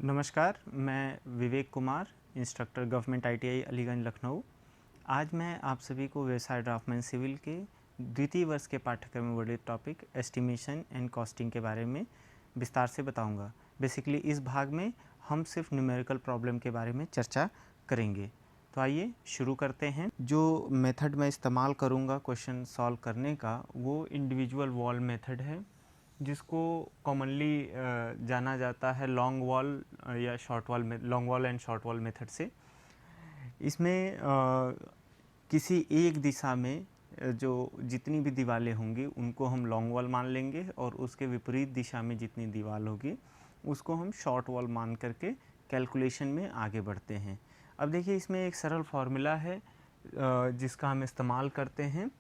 नमस्कार, मैं Vivek Kumar, instructor government ITI Aliganj Lucknow. आज मैं आप सभी को व्यवसाय ड्राफ्टमैन सिविल के द्वितीय वर्ष के पाठ्यक्रम में वर्णित टॉपिक एस्टिमेशन एंड कॉस्टिंग के बारे में विस्तार से बताऊंगा। बेसिकली इस भाग में हम सिर्फ न्यूमेरिकल प्रॉब्लम के बारे में चर्चा करेंगे। तो आइए शुरू करते हैं। जो मेथड मैं इस्तेमाल करूंगा क्वेश्चन सॉल्व करने का, वो इंडिविजुअल वॉल मेथड है, जिसको कॉमनली जाना जाता है लॉन्ग वॉल या शॉर्ट वॉल में, long wall and short wall method से। इसमें किसी एक दिशा में जो जितनी भी दीवारें होंगी उनको हम लॉन्ग वॉल मान लेंगे, और उसके विपरीत दिशा में जितनी दीवार होगी उसको हम शॉर्ट वॉल मान करके कैलकुलेशन में आगे बढ़ते हैं। अब देखिए, इसमें एक सरल फार्मूला है जिसका हम इस्तेमाल करते हैं।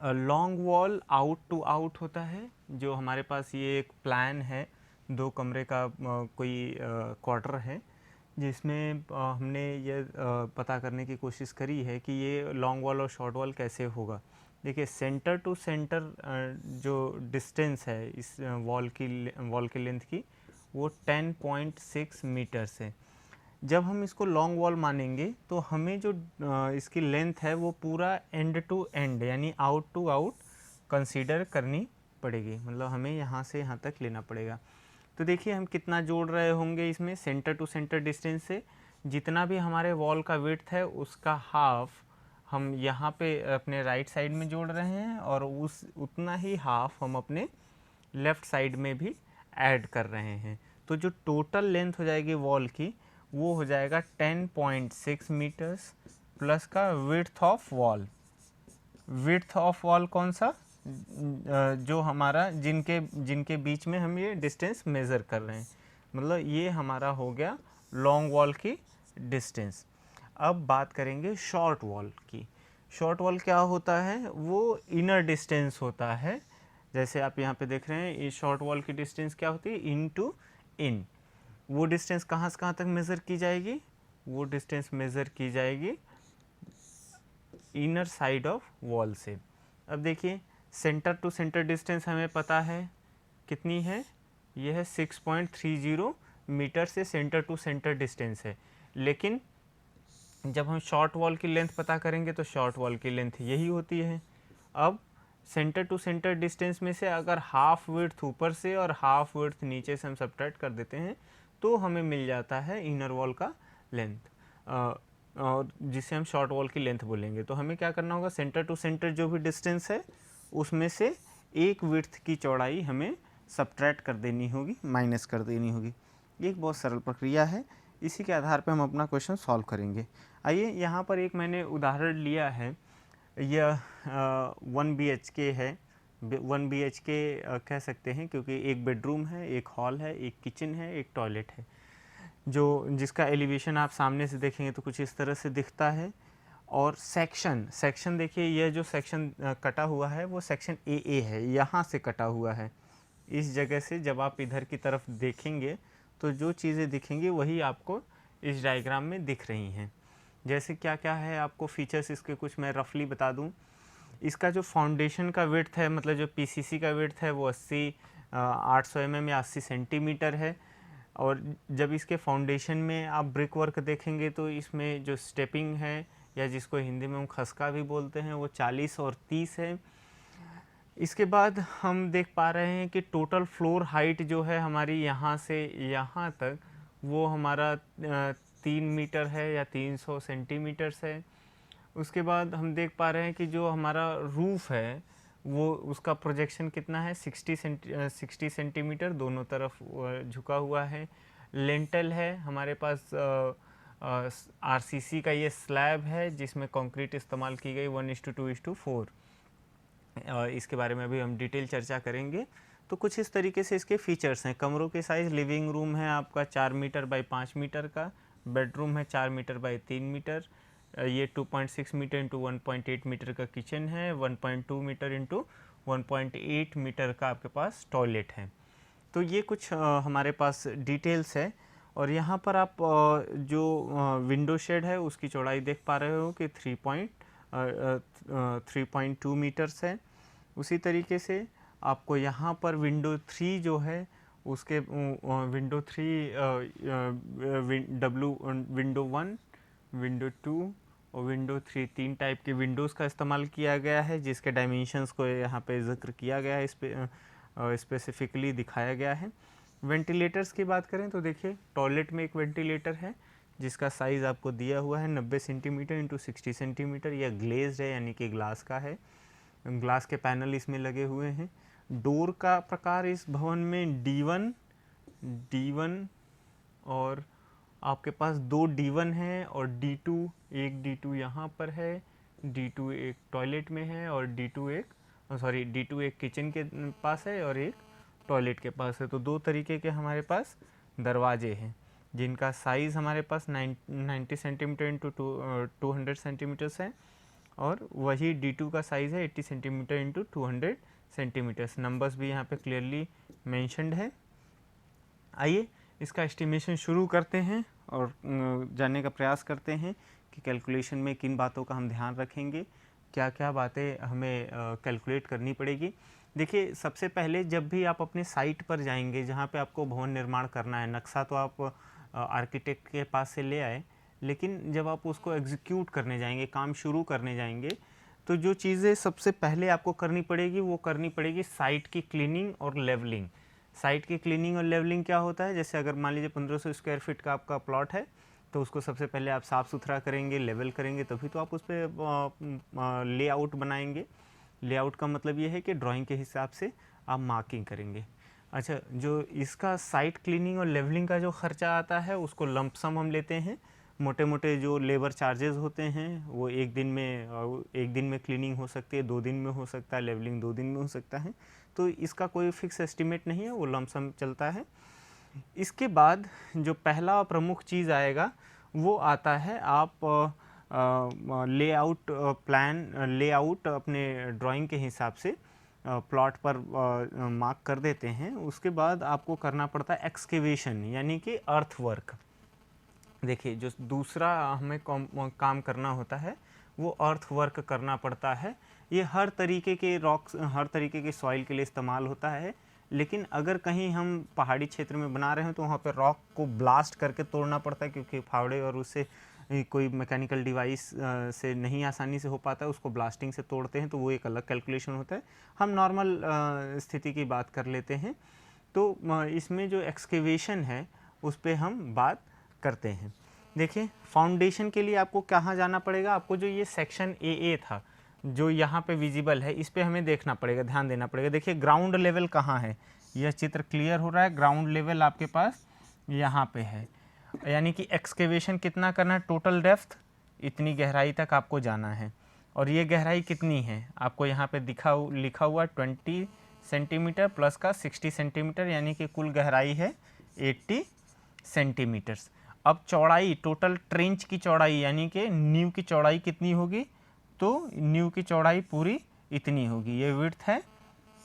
Long wall out to out होता है। जो हमारे पास ये एक प्लान है, 2 कमरे का कोई क्वार्टर है, जिसमें हमने ये पता करने की कोशिश करी है कि ये लॉन्ग वॉल और शॉर्ट वॉल कैसे होगा। देखिए, सेंटर टू सेंटर जो डिस्टेंस है इस वॉल की लेंथ की, वो 10.6 मीटर्स है। जब हम इसको लॉन्ग वॉल मानेंगे तो हमें जो इसकी लेंथ है वो पूरा एंड टू एंड यानी आउट टू आउट कंसीडर करनी पड़ेगी, मतलब हमें यहाँ से यहाँ तक लेना पड़ेगा। तो देखिए, हम कितना जोड़ रहे होंगे इसमें सेंटर टू सेंटर डिस्टेंस से। जितना भी हमारे वॉल का विड्थ है उसका हाफ हम यहाँ पे अपने राइट साइड में जोड़ रहे हैं, और उतना ही हाफ हम अपने लेफ़्ट साइड में भी ऐड कर रहे हैं। तो जो टोटल लेंथ हो जाएगी वॉल की, वो हो जाएगा 10.6 मीटर्स प्लस का width of wall. Width of wall कौन सा? जो हमारा जिनके बीच में हम ये डिस्टेंस मेज़र कर रहे हैं, मतलब ये हमारा हो गया लॉन्ग वॉल की डिस्टेंस। अब बात करेंगे शॉर्ट वॉल की। शॉर्ट वॉल क्या होता है? वो इनर डिस्टेंस होता है। जैसे आप यहाँ पे देख रहे हैं, ये शॉर्ट वॉल की डिस्टेंस क्या होती है? इन टू इन। वो डिस्टेंस कहाँ से कहाँ तक मेज़र की जाएगी? वो डिस्टेंस मेज़र की जाएगी इनर साइड ऑफ वॉल से। अब देखिए, सेंटर टू सेंटर डिस्टेंस हमें पता है कितनी है, यह है 6.30 मीटर से सेंटर टू सेंटर डिस्टेंस है। लेकिन जब हम शॉर्ट वॉल की लेंथ पता करेंगे तो शॉर्ट वॉल की लेंथ यही होती है। अब सेंटर टू सेंटर डिस्टेंस में से अगर हाफ विड्थ ऊपर से और हाफ विड्थ नीचे से हम सब्ट्रैक्ट कर देते हैं तो हमें मिल जाता है इनर वॉल का लेंथ, और जिसे हम शॉर्ट वॉल की लेंथ बोलेंगे। तो हमें क्या करना होगा? सेंटर टू सेंटर जो भी डिस्टेंस है उसमें से एक विड्थ की चौड़ाई हमें सब्ट्रैक्ट कर देनी होगी, माइनस कर देनी होगी। ये एक बहुत सरल प्रक्रिया है। इसी के आधार पर हम अपना क्वेश्चन सॉल्व करेंगे। आइए, यहाँ पर एक मैंने उदाहरण लिया है। यह 1 BHK है। 1 BHK कह सकते हैं क्योंकि एक बेडरूम है, एक हॉल है, एक किचन है, एक टॉयलेट है। जिसका एलिवेशन आप सामने से देखेंगे तो कुछ इस तरह से दिखता है। और सेक्शन देखिए, यह जो सेक्शन कटा हुआ है वो सेक्शन AA है, यहाँ से कटा हुआ है। इस जगह से जब आप इधर की तरफ देखेंगे तो जो चीज़ें दिखेंगी वही आपको इस डायग्राम में दिख रही हैं। जैसे क्या क्या है, आपको फीचर्स इसके कुछ मैं रफली बता दूं। इसका जो फाउंडेशन का विड्थ है, मतलब जो PCC का विड्थ है, वो 800 mm या 80 सेंटीमीटर है। और जब इसके फाउंडेशन में आप ब्रिक वर्क देखेंगे तो इसमें जो स्टेपिंग है, या जिसको हिंदी में हम खसका भी बोलते हैं, वो 40 और 30 है। इसके बाद हम देख पा रहे हैं कि टोटल फ्लोर हाइट जो है हमारी यहाँ से यहाँ तक, वो हमारा 3 मीटर है या 300 सेंटीमीटर्स है। उसके बाद हम देख पा रहे हैं कि जो हमारा रूफ़ है वो उसका प्रोजेक्शन कितना है? 60 सेंटीमीटर दोनों तरफ झुका हुआ है। लेंटल है हमारे पास, RCC का ये स्लैब है जिसमें कंक्रीट इस्तेमाल की गई 1:2:4। इसके बारे में अभी हम डिटेल चर्चा करेंगे। तो कुछ इस तरीके से इसके फीचर्स हैं। कमरों के साइज़, लिविंग रूम है आपका 4 मीटर बाई 5 मीटर का, बेडरूम है 4 मीटर बाई 3 मीटर, ये 2.6 मीटर इंटू 1.8 मीटर का किचन है, 1.2 मीटर इंटू 1.8 मीटर का आपके पास टॉयलेट है। तो ये कुछ हमारे पास डिटेल्स है। और यहाँ पर आप जो विंडो शेड है उसकी चौड़ाई देख पा रहे हो कि 3.2 मीटर्स है। उसी तरीके से आपको यहाँ पर विंडो 3 जो है उसके विंडो 3, विंडो 1, विंडो 2 और विंडो 3, 3 टाइप के विंडोज़ का इस्तेमाल किया गया है, जिसके डायमेंशंस को यहाँ पे जिक्र किया गया है, इस पे स्पेसिफिकली दिखाया गया है। वेंटिलेटर्स की बात करें तो देखिए टॉयलेट में एक वेंटिलेटर है जिसका साइज़ आपको दिया हुआ है 90 सेंटीमीटर इंटू 60 सेंटीमीटर। यह ग्लेज्ड है यानी कि ग्लास का है, ग्लास के पैनल इसमें लगे हुए हैं। डोर का प्रकार इस भवन में D1 और आपके पास 2 D1 है और D2, एक D2 यहाँ पर है, D2 एक टॉयलेट में है और D2 एक किचन के पास है और एक टॉयलेट के पास है। तो 2 तरीके के हमारे पास दरवाजे हैं जिनका साइज़ हमारे पास 90 सेंटीमीटर इंटू 200 सेंटीमीटर्स है और वही D2 का साइज़ है 80 सेंटीमीटर इंटू 200 सेंटीमीटर्स। नंबर्स भी यहाँ पे क्लियरली मेंशन्ड है। आइए इसका एस्टिमेशन शुरू करते हैं और जानने का प्रयास करते हैं कि कैलकुलेशन में किन बातों का हम ध्यान रखेंगे, क्या क्या बातें हमें कैलकुलेट करनी पड़ेगी। देखिए सबसे पहले जब भी आप अपने साइट पर जाएंगे जहाँ पे आपको भवन निर्माण करना है, नक्शा तो आप आर्किटेक्ट के पास से ले आए, लेकिन जब आप उसको एग्जीक्यूट करने जाएंगे, काम शुरू करने जाएंगे, तो जो चीज़ें सबसे पहले आपको करनी पड़ेगी वो करनी पड़ेगी साइट की क्लीनिंग और लेवलिंग। साइट की क्लीनिंग और लेवलिंग क्या होता है, जैसे अगर मान लीजिए 1500 स्क्वायर फीट का आपका प्लॉट है तो उसको सबसे पहले आप साफ़ सुथरा करेंगे, लेवल करेंगे, तभी तो आप उस पर लेआउट बनाएंगे। लेआउट का मतलब ये है कि ड्राइंग के हिसाब से आप मार्किंग करेंगे। अच्छा, जो इसका साइट क्लीनिंग और लेवलिंग का जो खर्चा आता है उसको लंप सम हम लेते हैं। मोटे मोटे जो लेबर चार्जेस होते हैं वो एक दिन में क्लीनिंग हो सकती है, 2 दिन में हो सकता है, लेवलिंग 2 दिन में हो सकता है। तो इसका कोई फिक्स एस्टिमेट नहीं है, वो लंप सम चलता है। इसके बाद जो पहला प्रमुख चीज़ आएगा वो आता है आप लेआउट प्लान, लेआउट अपने ड्राइंग के हिसाब से प्लॉट पर मार्क कर देते हैं। उसके बाद आपको करना पड़ता है एक्सकेवेशन यानी कि अर्थ वर्क। देखिए जो दूसरा हमें काम करना होता है वो अर्थ वर्क करना पड़ता है। ये हर तरीके के रॉक्स, हर तरीके के सॉइल के लिए इस्तेमाल होता है, लेकिन अगर कहीं हम पहाड़ी क्षेत्र में बना रहे हैं तो वहाँ पर रॉक को ब्लास्ट करके तोड़ना पड़ता है, क्योंकि फावड़े और उससे कोई मैकेनिकल डिवाइस से नहीं आसानी से हो पाता है, उसको ब्लास्टिंग से तोड़ते हैं, तो वो एक अलग कैलकुलेशन होता है। हम नॉर्मल स्थिति की बात कर लेते हैं। तो इसमें जो एक्सकेवेशन है उस पर हम बात करते हैं। देखिए फाउंडेशन के लिए आपको कहाँ जाना पड़ेगा, आपको जो ये सेक्शन ए था जो यहाँ पे विजिबल है इस पे हमें देखना पड़ेगा, ध्यान देना पड़ेगा। देखिए ग्राउंड लेवल कहाँ है, यह चित्र क्लियर हो रहा है। ग्राउंड लेवल आपके पास यहाँ पे है, यानी कि एक्सकेवेशन कितना करना है, टोटल डेप्थ इतनी गहराई तक आपको जाना है। और ये गहराई कितनी है आपको यहाँ पे लिखा हुआ 20 सेंटीमीटर प्लस का 60 सेंटीमीटर, यानी कि कुल गहराई है 80 सेंटीमीटर्स। अब चौड़ाई, टोटल ट्रेंच की चौड़ाई यानी कि नींव की चौड़ाई कितनी होगी, तो नींव की चौड़ाई पूरी इतनी होगी। ये विड्थ है,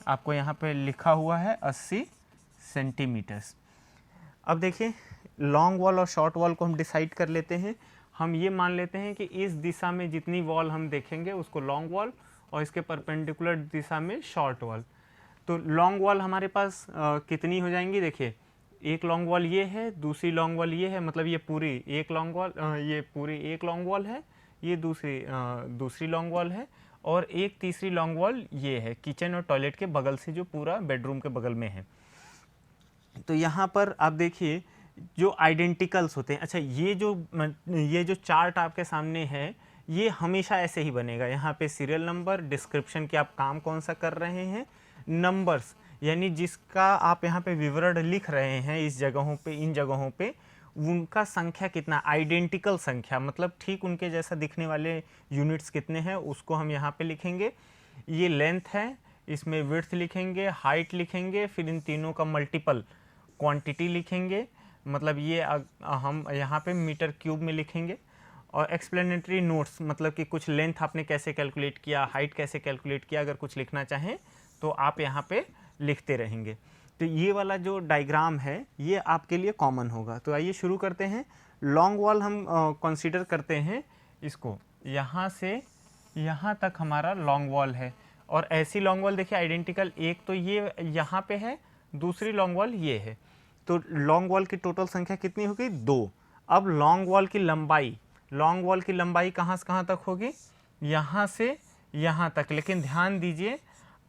आपको यहाँ पे लिखा हुआ है 80 सेंटीमीटर्स। अब देखिए लॉन्ग वॉल और शॉर्ट वॉल को हम डिसाइड कर लेते हैं। हम ये मान लेते हैं कि इस दिशा में जितनी वॉल हम देखेंगे उसको लॉन्ग वॉल और इसके परपेंडिकुलर दिशा में शॉर्ट वॉल। तो लॉन्ग वॉल हमारे पास कितनी हो जाएंगी, देखिए एक लॉन्ग वॉल ये है, दूसरी लॉन्ग वॉल ये है, मतलब ये पूरी एक लॉन्ग वॉल, ये पूरी एक लॉन्ग वॉल है, ये दूसरी लॉन्ग वॉल है, और एक तीसरी लॉन्ग वॉल ये है किचन और टॉयलेट के बगल से, जो पूरा बेडरूम के बगल में है। तो यहाँ पर आप देखिए जो आइडेंटिकल्स होते हैं। अच्छा, ये जो चार्ट आपके सामने है ये हमेशा ऐसे ही बनेगा। यहाँ पे सीरियल नंबर, डिस्क्रिप्शन कि आप काम कौन सा कर रहे हैं, नंबर्स यानी जिसका आप यहाँ पे विवरण लिख रहे हैं इस जगहों पे, इन जगहों पे उनका संख्या कितना, आइडेंटिकल संख्या मतलब ठीक उनके जैसा दिखने वाले यूनिट्स कितने हैं उसको हम यहाँ पे लिखेंगे। ये लेंथ है, इसमें विड्थ लिखेंगे, हाइट लिखेंगे, फिर इन तीनों का मल्टीपल क्वांटिटी लिखेंगे, मतलब ये हम यहाँ पे मीटर क्यूब में लिखेंगे। और एक्सप्लेनेटरी नोट्स मतलब कि कुछ लेंथ आपने कैसे कैलकुलेट किया, हाइट कैसे कैलकुलेट किया, अगर कुछ लिखना चाहें तो आप यहाँ पे लिखते रहेंगे। तो ये वाला जो डायग्राम है ये आपके लिए कॉमन होगा। तो आइए शुरू करते हैं। लॉन्ग वॉल हम कंसीडर करते हैं इसको, यहाँ से यहाँ तक हमारा लॉन्ग वॉल है। और ऐसी लॉन्ग वॉल देखिए आइडेंटिकल, एक तो ये यहाँ पे है, दूसरी लॉन्ग वॉल ये है। तो लॉन्ग वॉल की टोटल संख्या कितनी होगी? 2। अब लॉन्ग वॉल की लंबाई कहाँ से कहाँ तक होगी? यहाँ से यहाँ तक। लेकिन ध्यान दीजिए,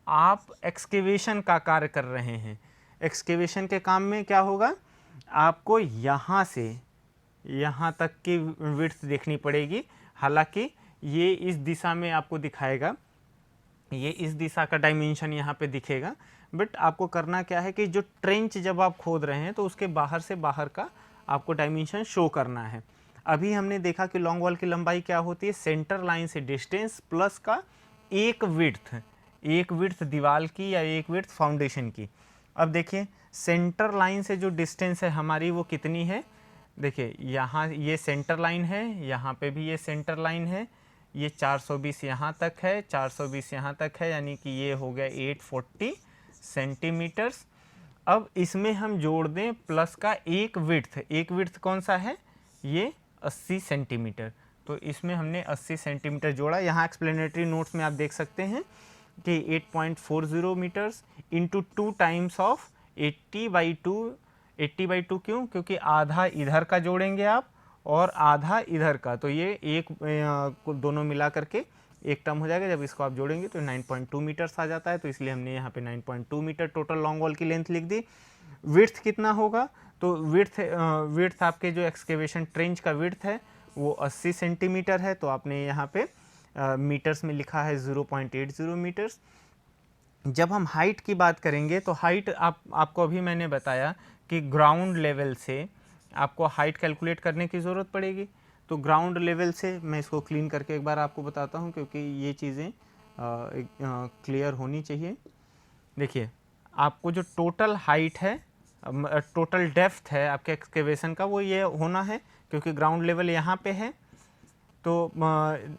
आप एक्सकेवेशन का कार्य कर रहे हैं। एक्सकेवेशन के काम में क्या होगा, आपको यहाँ से यहाँ तक की विड्थ देखनी पड़ेगी। हालांकि ये इस दिशा में आपको दिखाएगा, ये इस दिशा का डायमेंशन यहाँ पे दिखेगा, बट आपको करना क्या है कि जो ट्रेंच जब आप खोद रहे हैं तो उसके बाहर से बाहर का आपको डायमेंशन शो करना है। अभी हमने देखा कि लॉन्ग वॉल की लंबाई क्या होती है, सेंटर लाइन से डिस्टेंस प्लस का एक विड्थ दीवार की या एक विड्थ फाउंडेशन की। अब देखिए सेंटर लाइन से जो डिस्टेंस है हमारी वो कितनी है? देखिए यहाँ ये सेंटर लाइन है, यहाँ पे भी ये सेंटर लाइन है, ये 420 यहाँ तक है, 420 यहाँ तक है, यानी कि ये हो गया 840 सेंटीमीटर्स। अब इसमें हम जोड़ दें प्लस का एक विड्थ कौन सा है? ये 80 सेंटीमीटर। तो इसमें हमने 80 सेंटीमीटर जोड़ा। यहाँ एक्सप्लेनेटरी नोट्स में आप देख सकते हैं कि 8.40 मीटर्स इंटू 2 टाइम्स ऑफ 80/2। 80/2 क्यों? क्योंकि आधा इधर का जोड़ेंगे आप और आधा इधर का, तो ये एक दोनों मिला करके एक टर्म हो जाएगा। जब इसको आप जोड़ेंगे तो 9.2 मीटर्स आ जाता है। तो इसलिए हमने यहाँ पे 9.2 मीटर टोटल लॉन्ग वॉल की लेंथ लिख दी। विड्थ कितना होगा? तो विड्थ आपके जो एक्सकेवेशन ट्रेंच का विड्थ है वो 80 सेंटीमीटर है। तो आपने यहाँ पे मीटर्स में लिखा है 0.80 मीटर्स। जब हम हाइट की बात करेंगे तो हाइट आपको अभी मैंने बताया कि ग्राउंड लेवल से आपको हाइट कैलकुलेट करने की ज़रूरत पड़ेगी। तो ग्राउंड लेवल से मैं इसको क्लीन करके एक बार आपको बताता हूँ, क्योंकि ये चीज़ें क्लियर होनी चाहिए। देखिए आपको जो टोटल हाइट है, टोटल डेप्थ है आपके एक्सकेवेशन का, वो ये होना है, क्योंकि ग्राउंड लेवल यहाँ पे है। तो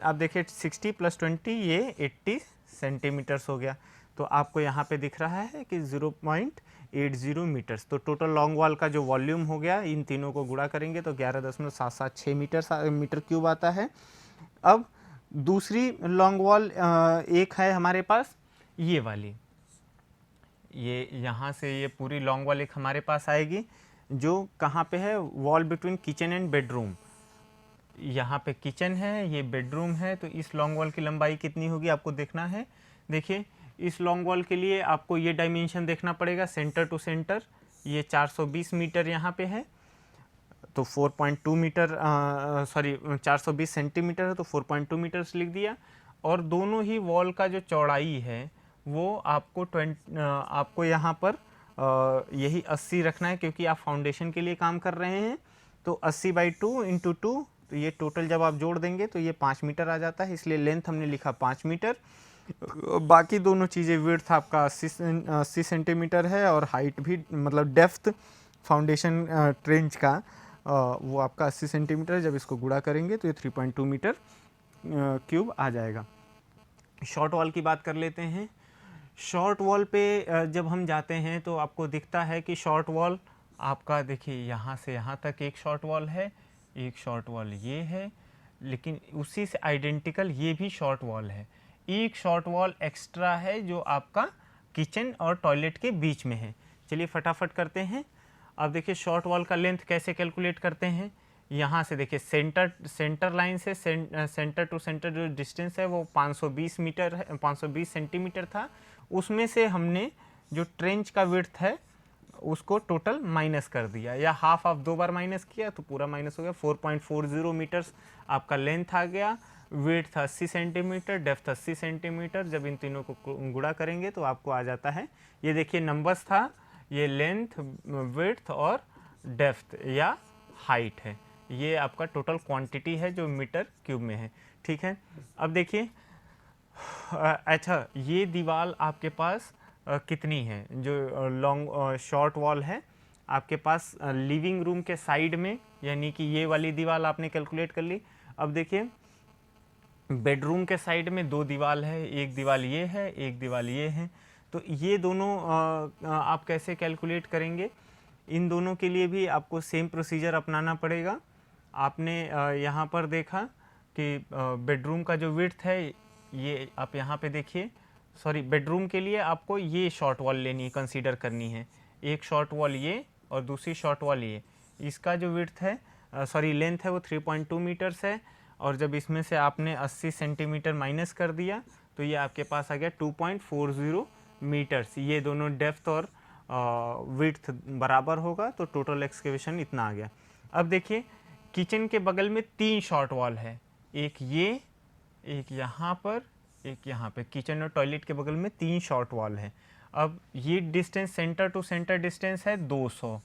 आप देखिए 60 + 20 ये 80 सेंटीमीटर्स हो गया। तो आपको यहाँ पे दिख रहा है कि 0.80 मीटर्स। तो टोटल लॉन्ग वॉल का जो वॉल्यूम हो गया, इन तीनों को गुणा करेंगे तो 11.776 मीटर क्यूब आता है। अब दूसरी लॉन्ग वॉल एक है हमारे पास ये वाली, ये यहाँ से ये पूरी लॉन्ग वॉल एक हमारे पास आएगी, जो कहाँ पे है? Wall between kitchen and bedroom. यहाँ पे किचन है, ये बेडरूम है। तो इस लॉन्ग वॉल की लंबाई कितनी होगी आपको देखना है। देखिए इस लॉन्ग वॉल के लिए आपको ये डायमेंशन देखना पड़ेगा, सेंटर टू सेंटर ये 420 मीटर यहाँ पे है। तो 4.2 मीटर 420 सेंटीमीटर है, तो 4.2 मीटर्स लिख दिया। और दोनों ही वॉल का जो चौड़ाई है वो आपको यहाँ पर यही 80 रखना है, क्योंकि आप फाउंडेशन के लिए काम कर रहे हैं। तो 80/2 × 2, तो ये टोटल जब आप जोड़ देंगे तो ये 5 मीटर आ जाता है। इसलिए लेंथ हमने लिखा 5 मीटर। बाकी दोनों चीज़ें, विड्थ आपका 80 सेंटीमीटर है और हाइट भी, मतलब डेप्थ फाउंडेशन ट्रेंच का वो आपका 80 सेंटीमीटर है। जब इसको गुणा करेंगे तो ये 3.2 मीटर क्यूब आ जाएगा। शॉर्ट वॉल की बात कर लेते हैं। शॉर्ट वॉल पे जब हम जाते हैं तो आपको दिखता है कि शॉर्ट वॉल आपका, देखिए यहाँ से यहाँ तक एक शॉर्ट वॉल है, एक शॉर्ट वॉल ये है, लेकिन उसी से आइडेंटिकल ये भी शॉर्ट वॉल है। एक शॉर्ट वॉल एक्स्ट्रा है जो आपका किचन और टॉयलेट के बीच में है। चलिए फटाफट करते हैं। अब देखिए शॉर्ट वॉल का लेंथ कैसे कैलकुलेट करते हैं। यहाँ से देखिए सेंटर लाइन से सेंटर टू सेंटर जो डिस्टेंस है वो 520 मीटर है, 520 सेंटीमीटर था। उसमें से हमने जो ट्रेंच का विड्थ है उसको टोटल माइनस कर दिया, या हाफ ऑफ 2 बार माइनस किया तो पूरा माइनस हो गया। 4.40 मीटर्स आपका लेंथ आ गया, विड्थ 80 सेंटीमीटर, डेप्थ 80 सेंटीमीटर। जब इन तीनों को गुणा करेंगे तो आपको आ जाता है, ये देखिए नंबर्स था, ये लेंथ, विड्थ और डेप्थ या हाइट है। ये आपका टोटल क्वांटिटी है जो मीटर क्यूब में है। ठीक है, अब देखिए अच्छा ये दीवार आपके पास कितनी है, जो लॉन्ग शॉर्ट वॉल है आपके पास लिविंग रूम के साइड में, यानी कि ये वाली दीवार आपने कैलकुलेट कर ली। अब देखिए बेडरूम के साइड में 2 दीवार है, एक दीवार ये है, एक दीवार ये है। तो ये दोनों आप कैसे कैलकुलेट करेंगे? इन दोनों के लिए भी आपको सेम प्रोसीजर अपनाना पड़ेगा। आपने यहाँ पर देखा कि बेडरूम का जो विड्थ है, ये आप यहाँ पे देखिए, सॉरी बेडरूम के लिए आपको ये शॉर्ट वॉल लेनी, कंसीडर करनी है। एक शॉर्ट वॉल ये और दूसरी शॉर्ट वॉल ये, इसका जो विड्थ है लेंथ है वो 3.2 मीटर्स है, और जब इसमें से आपने 80 सेंटीमीटर माइनस कर दिया तो ये आपके पास आ गया 2.40 मीटर्स। ये दोनों डेप्थ और विड्थ बराबर होगा तो टोटल एक्सकेवेशन इतना आ गया। अब देखिए किचन के बगल में 3 शॉर्ट वॉल है, एक ये, एक यहाँ पर, एक यहाँ पे। किचन और टॉयलेट के बगल में 3 शॉर्ट वॉल है। अब ये distance centre to centre distance है 200,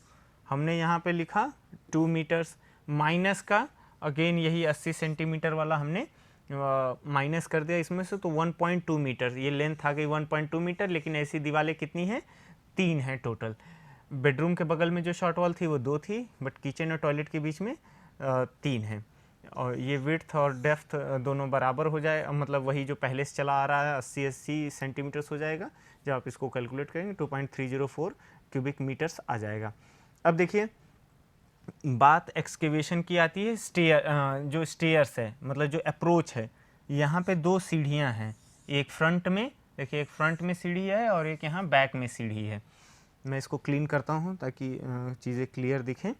हमने यहाँ पे लिखा 2 मीटर्स, माइनस का अगेन यही 80 सेंटीमीटर वाला हमने माइनस कर दिया इसमें से, तो 1.2 मीटर ये लेंथ आ गई 1.2 मीटर। लेकिन ऐसी दीवारें कितनी हैं? 3 हैं टोटल। बेडरूम के बगल में जो शॉर्ट वॉल थी वो 2 थी, बट किचन और टॉयलेट के बीच में 3 हैं। और ये विड्थ और डेप्थ दोनों बराबर हो जाए, मतलब वही जो पहले से चला आ रहा है 80 सेंटीमीटर्स हो जाएगा। जब आप इसको कैलकुलेट करेंगे 2.304 क्यूबिक मीटर्स आ जाएगा। अब देखिए बात एक्सकेवेशन की आती है। जो स्टेयर्स है, मतलब जो अप्रोच है, यहाँ पे 2 सीढ़ियाँ हैं, एक फ्रंट में, देखिए एक फ्रंट में सीढ़ी है और एक यहाँ बैक में सीढ़ी है। मैं इसको क्लीन करता हूँ ताकि चीज़ें क्लियर दिखें।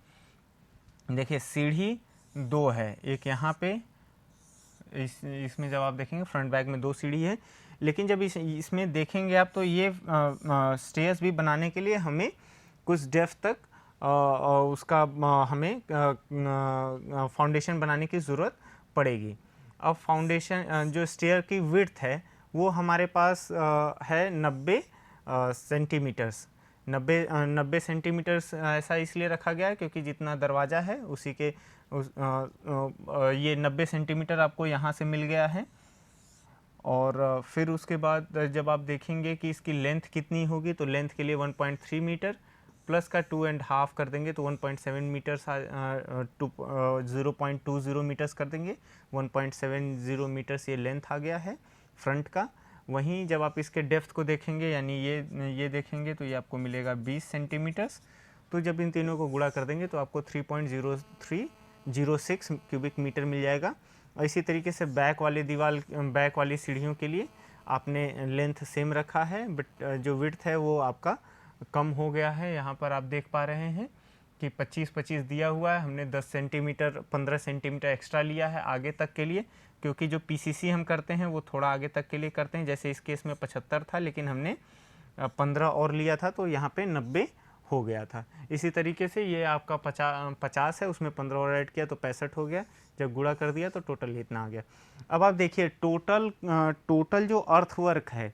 देखिए सीढ़ी 2 है, एक यहाँ पे, इसमें जब आप देखेंगे फ्रंट बैक में 2 सीढ़ी है। लेकिन जब इसमें देखेंगे आप तो ये स्टेयर्स भी बनाने के लिए हमें कुछ डेप्थ तक उसका हमें फाउंडेशन बनाने की ज़रूरत पड़ेगी। अब फाउंडेशन जो स्टेयर की विड्थ है वो हमारे पास है 90 सेंटीमीटर्स। 90 सेंटीमीटर्स ऐसा इसलिए रखा गया है क्योंकि जितना दरवाज़ा है उसी के ये 90 सेंटीमीटर आपको यहाँ से मिल गया है। और फिर उसके बाद जब आप देखेंगे कि इसकी लेंथ कितनी होगी तो लेंथ के लिए 1.3 मीटर प्लस का 2.5 कर देंगे तो 1.7 मीटर्स 0.20 मीटर्स कर देंगे, 1.70 मीटर्स ये लेंथ आ गया है फ्रंट का। वहीं जब आप इसके डेप्थ को देखेंगे यानी ये देखेंगे तो ये आपको मिलेगा 20 सेंटीमीटर्स। तो जब इन तीनों को गुणा कर देंगे तो आपको 3.0306 क्यूबिक मीटर मिल जाएगा। और इसी तरीके से बैक वाली सीढ़ियों के लिए आपने लेंथ सेम रखा है, बट जो विड्थ है वो आपका कम हो गया है। यहाँ पर आप देख पा रहे हैं कि 25-25 दिया हुआ है, हमने 10 सेंटीमीटर 15 सेंटीमीटर एक्स्ट्रा लिया है आगे तक के लिए, क्योंकि जो पीसीसी हम करते हैं वो थोड़ा आगे तक के लिए करते हैं। जैसे इस केस में 75 था लेकिन हमने 15 और लिया था तो यहाँ पे 90 हो गया था। इसी तरीके से ये आपका 50 है, उसमें 15 और ऐड किया तो 65 हो गया। जब गुणा कर दिया तो टोटल इतना आ गया। अब आप देखिए टोटल जो अर्थवर्क है,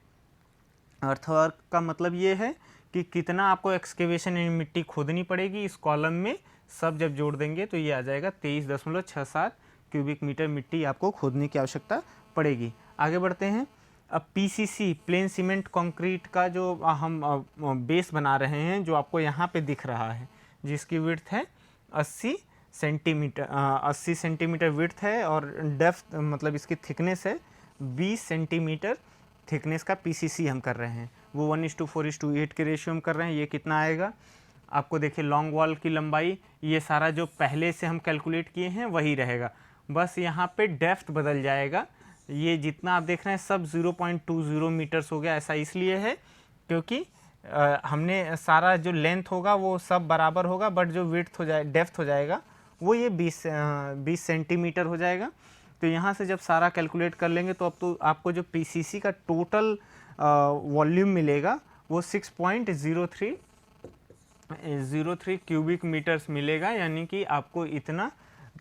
अर्थवर्क का मतलब ये है कि कितना आपको एक्सकेवेशन यानी मिट्टी खोदनी पड़ेगी इस कॉलम में, सब जब जोड़ देंगे तो ये आ जाएगा 23.67 क्यूबिक मीटर मिट्टी आपको खोदने की आवश्यकता पड़ेगी। आगे बढ़ते हैं। अब पीसीसी प्लेन सीमेंट कंक्रीट का जो हम बेस बना रहे हैं, जो आपको यहाँ पे दिख रहा है, जिसकी विड्थ है 80 सेंटीमीटर विड्थ है और डेप्थ मतलब इसकी थिकनेस है 20 सेंटीमीटर थिकनेस का पीसीसी हम कर रहे हैं। वो 1:4:8 के रेशियो में कर रहे हैं। ये कितना आएगा आपको देखिए, लॉन्ग वॉल की लंबाई ये सारा जो पहले से हम कैलकुलेट किए हैं वही रहेगा, बस यहाँ पे डेप्थ बदल जाएगा। ये जितना आप देख रहे हैं सब 0.20 मीटर्स हो गया। ऐसा इसलिए है क्योंकि हमने सारा जो लेंथ होगा वो सब बराबर होगा, बट जो विड्थ डेप्थ हो जाएगा वो ये 20 सेंटीमीटर हो जाएगा। तो यहाँ से जब सारा कैलकुलेट कर लेंगे तो अब तो आपको जो पीसीसी का टोटल वॉल्यूम मिलेगा वो 6.03 क्यूबिक मीटर्स मिलेगा, यानी कि आपको इतना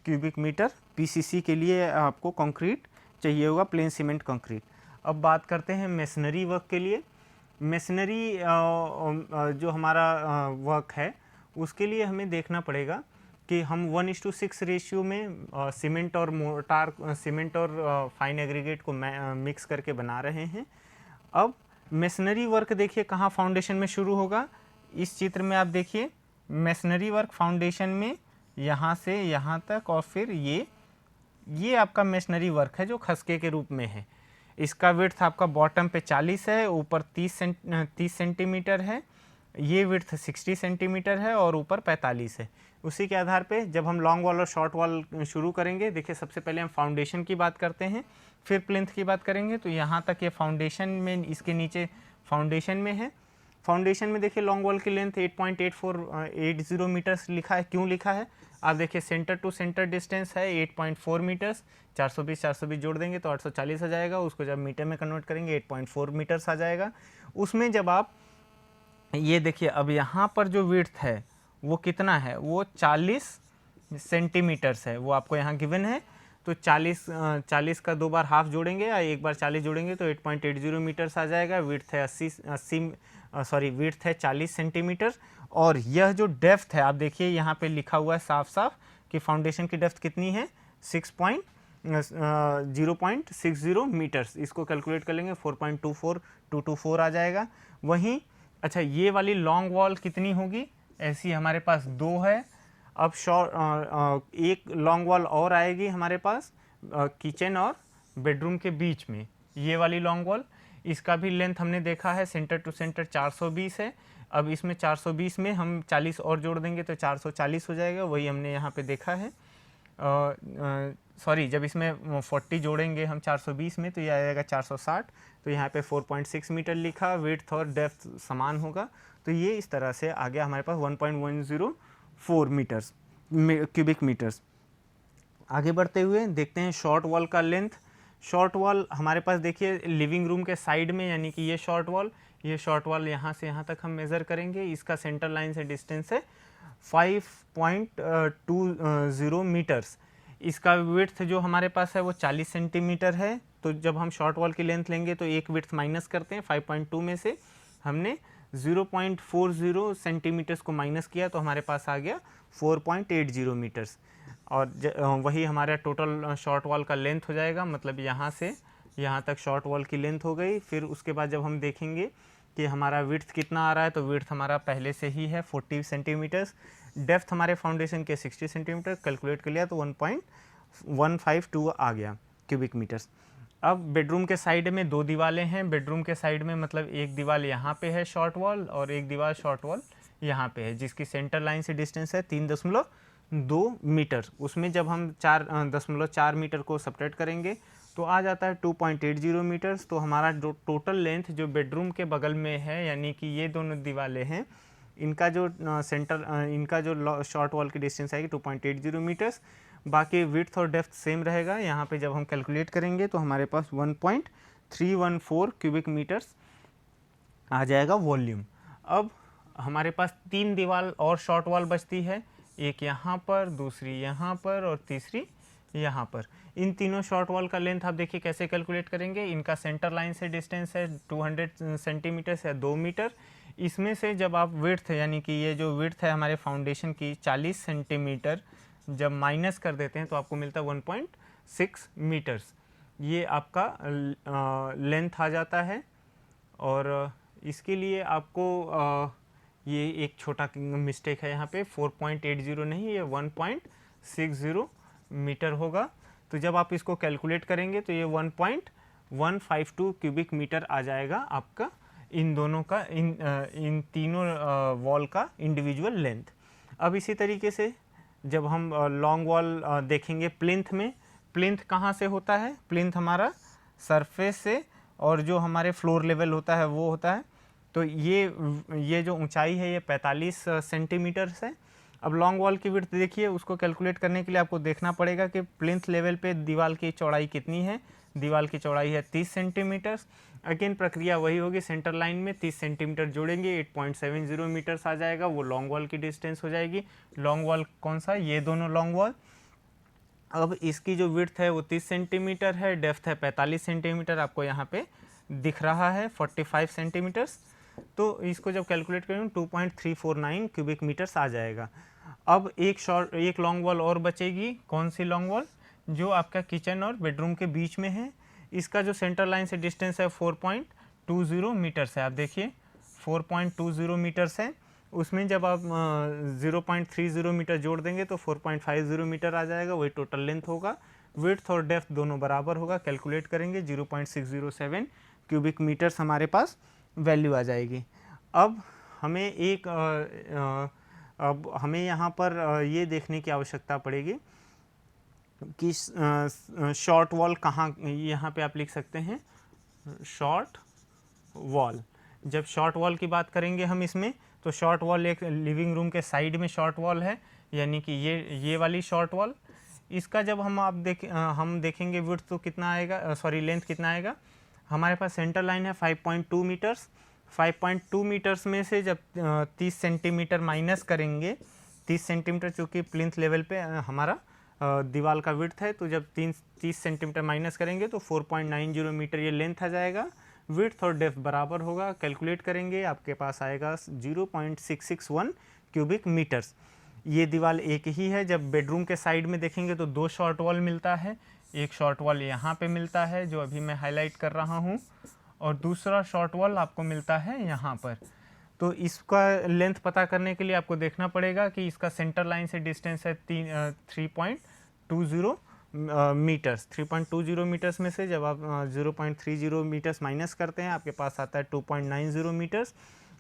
क्यूबिक मीटर पीसीसी के लिए आपको कंक्रीट चाहिए होगा, प्लेन सीमेंट कंक्रीट। अब बात करते हैं मेसनरी वर्क के लिए। मेसनरी जो हमारा वर्क है उसके लिए हमें देखना पड़ेगा कि हम 1:6 रेशियो में सीमेंट और फाइन एग्रीगेट को मिक्स करके बना रहे हैं। अब मेसनरी वर्क देखिए कहाँ फाउंडेशन में शुरू होगा, इस चित्र में आप देखिए मेसनरी वर्क फाउंडेशन में यहाँ से यहाँ तक, और फिर ये आपका मेसनरी वर्क है जो खसके के रूप में है। इसका विड्थ आपका बॉटम पे 40 है, ऊपर 30 सेंटीमीटर है, ये विड्थ 60 सेंटीमीटर है और ऊपर 45 है। उसी के आधार पे जब हम लॉन्ग वॉल और शॉर्ट वॉल शुरू करेंगे, देखिए सबसे पहले हम फाउंडेशन की बात करते हैं, फिर प्लिंथ की बात करेंगे। तो यहाँ तक ये फाउंडेशन में, इसके नीचे फाउंडेशन में है, फाउंडेशन में देखिए लॉन्ग वॉल की लेंथ 8.8480 मीटर्स लिखा है। क्यों लिखा है आप देखिए, सेंटर टू सेंटर डिस्टेंस है 8.4 मीटर्स, 420 जोड़ देंगे तो 840 आ जाएगा, उसको जब मीटर में कन्वर्ट करेंगे 8.4 मीटर्स आ जाएगा। उसमें जब आप ये देखिए, अब यहाँ पर जो विड्थ है वो कितना है, वो 40 सेंटीमीटर्स है, वो आपको यहाँ गिवन है। तो 40 का 2 बार हाफ जोड़ेंगे या एक बार 40 जोड़ेंगे तो 8.80 मीटर्स आ जाएगा। विड्थ है 80 विड्थ है 40 सेंटीमीटर। और यह जो डेप्थ है आप देखिए यहाँ पे लिखा हुआ है साफ साफ कि फाउंडेशन की डेप्थ कितनी है 0.60 मीटर्स। इसको कैलकुलेट कर लेंगे 4.24224 आ जाएगा। वहीं अच्छा, ये वाली लॉन्ग वॉल कितनी होगी, ऐसी हमारे पास 2 है। अब एक लॉन्ग वॉल और आएगी हमारे पास किचन और बेडरूम के बीच में, ये वाली लॉन्ग वॉल। इसका भी लेंथ हमने देखा है सेंटर टू सेंटर 420 है। अब इसमें 420 में हम 40 और जोड़ देंगे तो 440 हो जाएगा, वही हमने यहाँ पे देखा है। सॉरी, जब इसमें 40 जोड़ेंगे हम 420 में तो ये आएगा 460। तो यहाँ पे 4.6 मीटर लिखा, विड्थ और डेप्थ समान होगा। तो ये इस तरह से आ गया हमारे पास 1.104 मीटर्स क्यूबिक मीटर्स। आगे बढ़ते हुए देखते हैं शॉर्ट वॉल का लेंथ। शॉर्ट वॉल हमारे पास देखिए लिविंग रूम के साइड में, यानी कि ये शॉर्ट वॉल यहाँ से यहाँ तक हम मेज़र करेंगे। इसका सेंटर लाइन से डिस्टेंस है 5.20 मीटर्स। इसका विड्थ जो हमारे पास है वो 40 सेंटीमीटर है। तो जब हम शॉर्ट वॉल की लेंथ लेंगे तो एक विड्थ माइनस करते हैं, 5.2 में से हमने 0.40 सेंटीमीटर्स को माइनस किया तो हमारे पास आ गया 4.80 मीटर्स। और वही हमारा टोटल शॉर्ट वॉल का लेंथ हो जाएगा, मतलब यहाँ से यहाँ तक शॉर्ट वॉल की लेंथ हो गई। फिर उसके बाद जब हम देखेंगे कि हमारा विड्थ कितना आ रहा है, तो विड्थ हमारा पहले से ही है 40 सेंटीमीटर्स। डेप्थ हमारे फाउंडेशन के 60 सेंटीमीटर, कैलकुलेट कर लिया तो 1.152 आ गया क्यूबिक मीटर्स। अब बेडरूम के साइड में 2 दीवारें हैं। बेडरूम के साइड में मतलब एक दीवार यहाँ पे है शॉर्ट वॉल और एक दीवार शॉर्ट वॉल यहाँ पे है, जिसकी सेंटर लाइन से डिस्टेंस है 3.2 मीटर। उसमें जब हम 4.4 मीटर को सब्ट्रैक्ट करेंगे तो आ जाता है 2.80 मीटर्स। तो हमारा जो टोटल लेंथ जो बेडरूम के बगल में है, यानी कि ये दोनों दीवारें हैं, इनका जो इनका जो शॉर्ट वॉल की डिस्टेंस आएगी 2.80 मीटर्स। बाकी विड्थ और डेप्थ सेम रहेगा। यहाँ पे जब हम कैलकुलेट करेंगे तो हमारे पास 1.314 क्यूबिक मीटर्स आ जाएगा वॉल्यूम। अब हमारे पास 3 दीवार और शॉर्ट वॉल बचती है, एक यहाँ पर, दूसरी यहाँ पर और तीसरी यहाँ पर। इन तीनों शॉर्ट वॉल का लेंथ आप देखिए कैसे कैलकुलेट करेंगे। इनका सेंटर लाइन से डिस्टेंस है 200 सेंटीमीटर या 2 मीटर। इसमें से जब आप विड्थ, यानी कि ये जो विड्थ है हमारे फाउंडेशन की 40 सेंटीमीटर, जब माइनस कर देते हैं तो आपको मिलता है 1.6 मीटर्स। ये आपका लेंथ आ जाता है। और इसके लिए आपको ये एक छोटा मिस्टेक है यहाँ पे, 4.80 नहीं, ये 1.60 मीटर होगा। तो जब आप इसको कैलकुलेट करेंगे तो ये 1.152 क्यूबिक मीटर आ जाएगा आपका इन दोनों का, इन तीनों वॉल का इंडिविजुअल लेंथ। अब इसी तरीके से जब हम लॉन्ग वॉल देखेंगे प्लिंथ में, प्लिंथ कहाँ से होता है, प्लिंथ हमारा सरफेस से और जो हमारे फ्लोर लेवल होता है वो होता है। तो ये जो ऊंचाई है ये 45 सेंटीमीटर है। अब लॉन्ग वॉल की विड्थ देखिए, उसको कैलकुलेट करने के लिए आपको देखना पड़ेगा कि प्लिंथ लेवल पे दीवार की चौड़ाई कितनी है। दीवार की चौड़ाई है 30 सेंटीमीटर। अगेन प्रक्रिया वही होगी, सेंटर लाइन में 30 सेंटीमीटर जोड़ेंगे, 8.70 मीटर्स आ जाएगा, वो लॉन्ग वॉल की डिस्टेंस हो जाएगी। लॉन्ग वॉल कौन सा, ये दोनों लॉन्ग वॉल। अब इसकी जो विड्थ है वो 30 सेंटीमीटर है, डेप्थ है 45 सेंटीमीटर, आपको यहाँ पे दिख रहा है 45 सेंटीमीटर्स। तो इसको जब कैलकुलेट करेंगे 2.349 क्यूबिक मीटर्स आ जाएगा। अब एक लॉन्ग वॉल और बचेगी, कौन सी लॉन्ग वॉल, जो आपका किचन और बेडरूम के बीच में है। इसका जो सेंटर लाइन से डिस्टेंस है 4.20 मीटर्स है। आप देखिए 4.20 मीटर्स है। उसमें जब आप 0.30 मीटर जोड़ देंगे तो 4.50 मीटर आ जाएगा, वही टोटल लेंथ होगा। विड्थ और डेप्थ दोनों बराबर होगा, कैलकुलेट करेंगे 0.607 क्यूबिक मीटर्स हमारे पास वैल्यू आ जाएगी। अब हमें यहाँ पर ये देखने की आवश्यकता पड़ेगी कि शॉर्ट वॉल कहाँ, यहाँ पे आप लिख सकते हैं शॉर्ट वॉल। जब शॉर्ट वॉल की बात करेंगे हम इसमें, तो शॉर्ट वॉल एक लिविंग रूम के साइड में शॉर्ट वॉल है, यानी कि ये वाली शॉर्ट वॉल। इसका जब हम देखेंगे विड्थ तो कितना आएगा, सॉरी लेंथ कितना आएगा। हमारे पास सेंटर लाइन है 5.2 मीटर्स। 5.2 मीटर्स में से जब 30 सेंटीमीटर माइनस करेंगे, 30 सेंटीमीटर चूँकि प्लिंथ लेवल पे हमारा दीवार का विड्थ है, तो जब 30 सेंटीमीटर माइनस करेंगे तो 4.90 मीटर ये लेंथ आ जाएगा। विड्थ और डेप्थ बराबर होगा, कैलकुलेट करेंगे आपके पास आएगा 0.661 क्यूबिक मीटर्स। ये दीवार एक ही है। जब बेडरूम के साइड में देखेंगे तो 2 शॉर्ट वॉल मिलता है। एक शॉर्ट वॉल यहाँ पे मिलता है जो अभी मैं हाईलाइट कर रहा हूँ, और दूसरा शॉर्ट वॉल आपको मिलता है यहाँ पर। तो इसका लेंथ पता करने के लिए आपको देखना पड़ेगा कि इसका सेंटर लाइन से डिस्टेंस है 3.20 मीटर्स। 3.20 मीटर्स में से जब आप 0.30 मीटर्स माइनस करते हैं, आपके पास आता है 2.90 मीटर्स।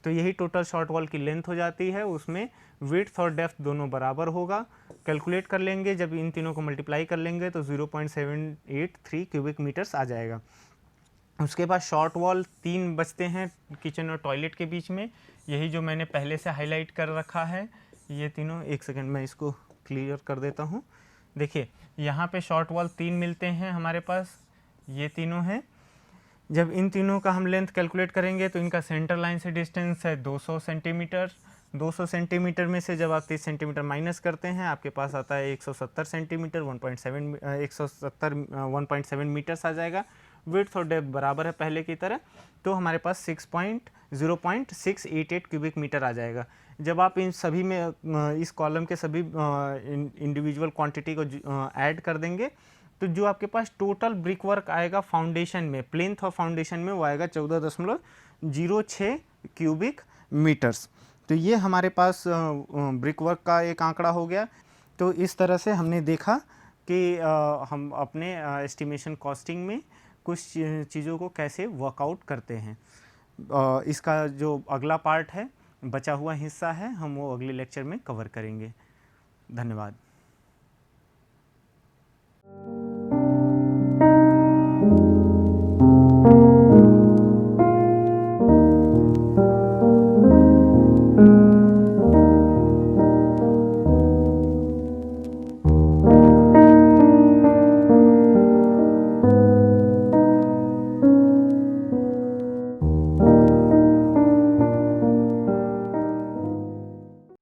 तो यही टोटल शॉर्ट वॉल की लेंथ हो जाती है। उसमें विड्थ और डेप्थ दोनों बराबर होगा, कैलकुलेट कर लेंगे। जब इन तीनों को मल्टीप्लाई कर लेंगे तो 0.783 क्यूबिक मीटर्स आ जाएगा। उसके बाद शॉर्ट वॉल 3 बचते हैं किचन और टॉयलेट के बीच में, यही जो मैंने पहले से हाईलाइट कर रखा है। ये तीनों, एक सेकंड मैं इसको क्लियर कर देता हूँ। देखिए यहाँ पे शॉर्ट वॉल 3 मिलते हैं हमारे पास, ये तीनों हैं। जब इन तीनों का हम लेंथ कैलकुलेट करेंगे तो इनका सेंटर लाइन से डिस्टेंस है 200 सेंटीमीटर। 200 सेंटीमीटर में से जब आप 30 सेंटीमीटर माइनस करते हैं, आपके पास आता है 170 सेंटीमीटर, 1.7 मीटर्स आ जाएगा। विड्थ और डेप्थ बराबर है पहले की तरह, तो हमारे पास 0.688 क्यूबिक मीटर आ जाएगा। जब आप इन सभी में इस कॉलम के सभी इंडिविजुअल क्वांटिटी को ऐड कर देंगे, तो जो आपके पास टोटल ब्रिक वर्क आएगा फाउंडेशन में, प्लिंथ और फाउंडेशन में, वो आएगा 14.06 क्यूबिक मीटर्स। तो ये हमारे पास ब्रिक वर्क का एक आंकड़ा हो गया। तो इस तरह से हमने देखा कि हम अपने एस्टिमेशन कॉस्टिंग में कुछ चीज़ों को कैसे वर्कआउट करते हैं। इसका जो अगला पार्ट है, बचा हुआ हिस्सा है, हम वो अगले लेक्चर में कवर करेंगे। धन्यवाद।